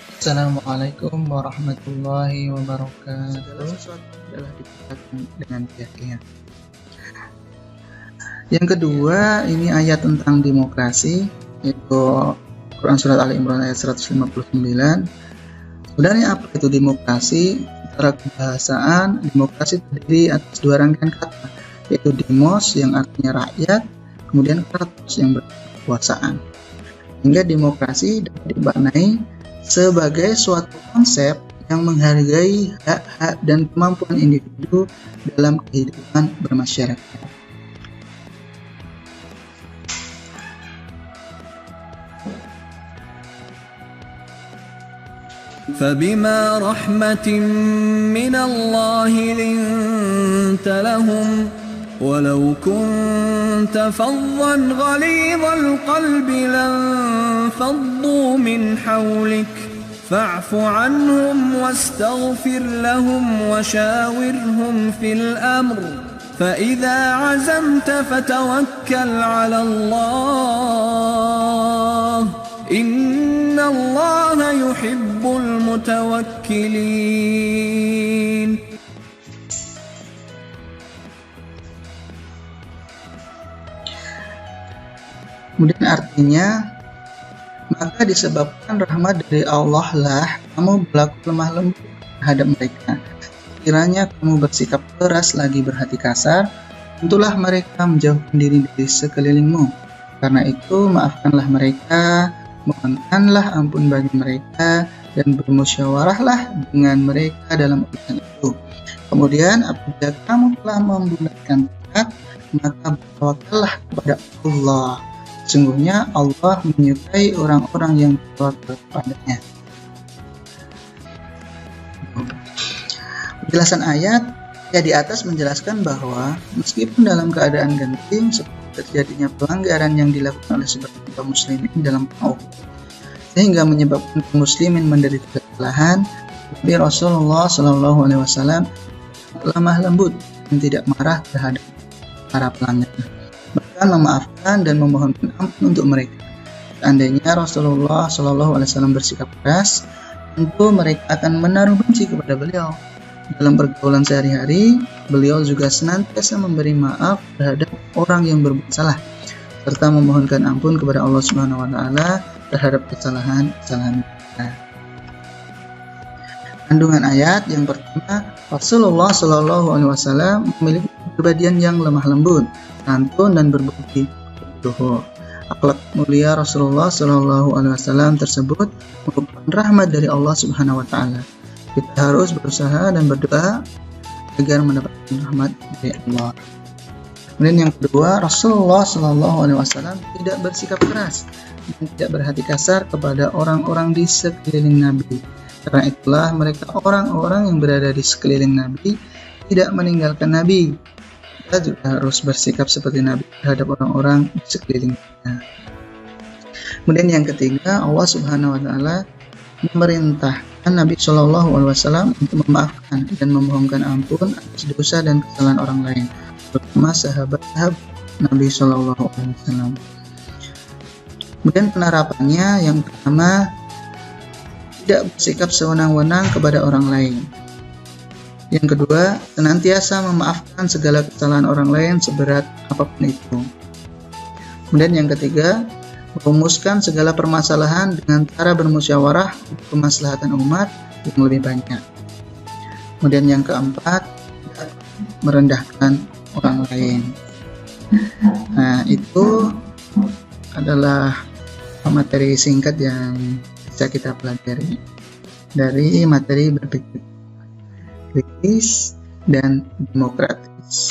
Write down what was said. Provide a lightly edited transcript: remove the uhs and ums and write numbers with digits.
Assalamualaikum warahmatullahi Segala wabarakatuh. sesuatu adalah diciptakan dengan keyakinan. Yang kedua, ini ayat tentang demokrasi, yaitu Quran Surat Ali Imran ayat 159. Sebenarnya apa itu demokrasi? Secara kebahasaan, demokrasi terdiri atas dua rangkaian kata, yaitu demos yang artinya rakyat, kemudian kratos yang berkekuasaan. Hingga demokrasi dapat dimaknai sebagai suatu konsep yang menghargai hak-hak dan kemampuan individu dalam kehidupan bermasyarakat. فبما رحمة من الله لنت لهم ولو كنت فظا غليظ القلب لانفضوا من حولك فاعف عنهم واستغفر لهم وشاورهم في الأمر فإذا عزمت فتوكل على الله إن الله يحب المتوكلين. Kemudian artinya, maka disebabkan rahmat dari Allah lah kamu berlaku lemah lembut terhadap mereka. Kiranya kamu bersikap keras lagi berhati kasar, tentulah mereka menjauhkan diri dari sekelilingmu. Karena itu maafkanlah mereka, mohonkanlah ampun bagi mereka, dan bermusyawarahlah dengan mereka dalam urusan itu. Kemudian apabila kamu telah membulatkan tekad, maka bertawakallah kepada Allah. Sesungguhnya Allah menyukai orang-orang yang bertawakal kepadanya. Penjelasan ayat ya di atas menjelaskan bahwa meskipun dalam keadaan genting seperti terjadinya pelanggaran yang dilakukan oleh sebagian kaum muslimin dalam perang Uhud sehingga menyebabkan kaum muslimin menderita kesalahan, tapi Rasulullah Shallallahu Alaihi Wasallam lemah lembut dan tidak marah terhadap para pelanggar, bahkan memaafkan dan memohonkan ampun untuk mereka. Seandainya Rasulullah Shallallahu Alaihi Wasallam bersikap keras, tentu mereka akan menaruh benci kepada beliau. Dalam pergaulan sehari-hari, beliau juga senantiasa memberi maaf terhadap orang yang berbuat salah, serta memohonkan ampun kepada Allah Subhanahu wa Ta'ala terhadap kesalahan-kesalahan mereka. Kandungan ayat yang pertama, Rasulullah Shallallahu Alaihi Wasallam memiliki kepribadian yang lemah lembut, santun dan berbudi luhur. Akhlak mulia Rasulullah Shallallahu Alaihi Wasallam tersebut merupakan rahmat dari Allah Subhanahu Wa Taala. Kita harus berusaha dan berdoa agar mendapatkan rahmat dari Allah. Kemudian yang kedua, Rasulullah Shallallahu Alaihi Wasallam tidak bersikap keras dan tidak berhati kasar kepada orang-orang di sekeliling Nabi. Karena itulah mereka orang-orang yang berada di sekeliling Nabi tidak meninggalkan Nabi. Kita juga harus bersikap seperti Nabi terhadap orang-orang di sekelilingnya. Kemudian yang ketiga, Allah Subhanahu Wa Taala memerintahkan Nabi Shallallahu Alaihi Wasallam untuk memaafkan dan memohonkan ampun atas dosa dan kesalahan orang lain, terutama sahabat-sahabat Nabi Shallallahu Alaihi Wasallam. Kemudian penerapannya yang pertama, tidak bersikap sewenang-wenang kepada orang lain. Yang kedua, senantiasa memaafkan segala kesalahan orang lain seberat apapun itu. Kemudian yang ketiga, merumuskan segala permasalahan dengan cara bermusyawarah untuk kemaslahatan umat yang lebih banyak. Kemudian yang keempat, merendahkan orang lain. Nah, itu adalah materi singkat yang bisa kita pelajari dari materi berpikir kritis dan demokratis.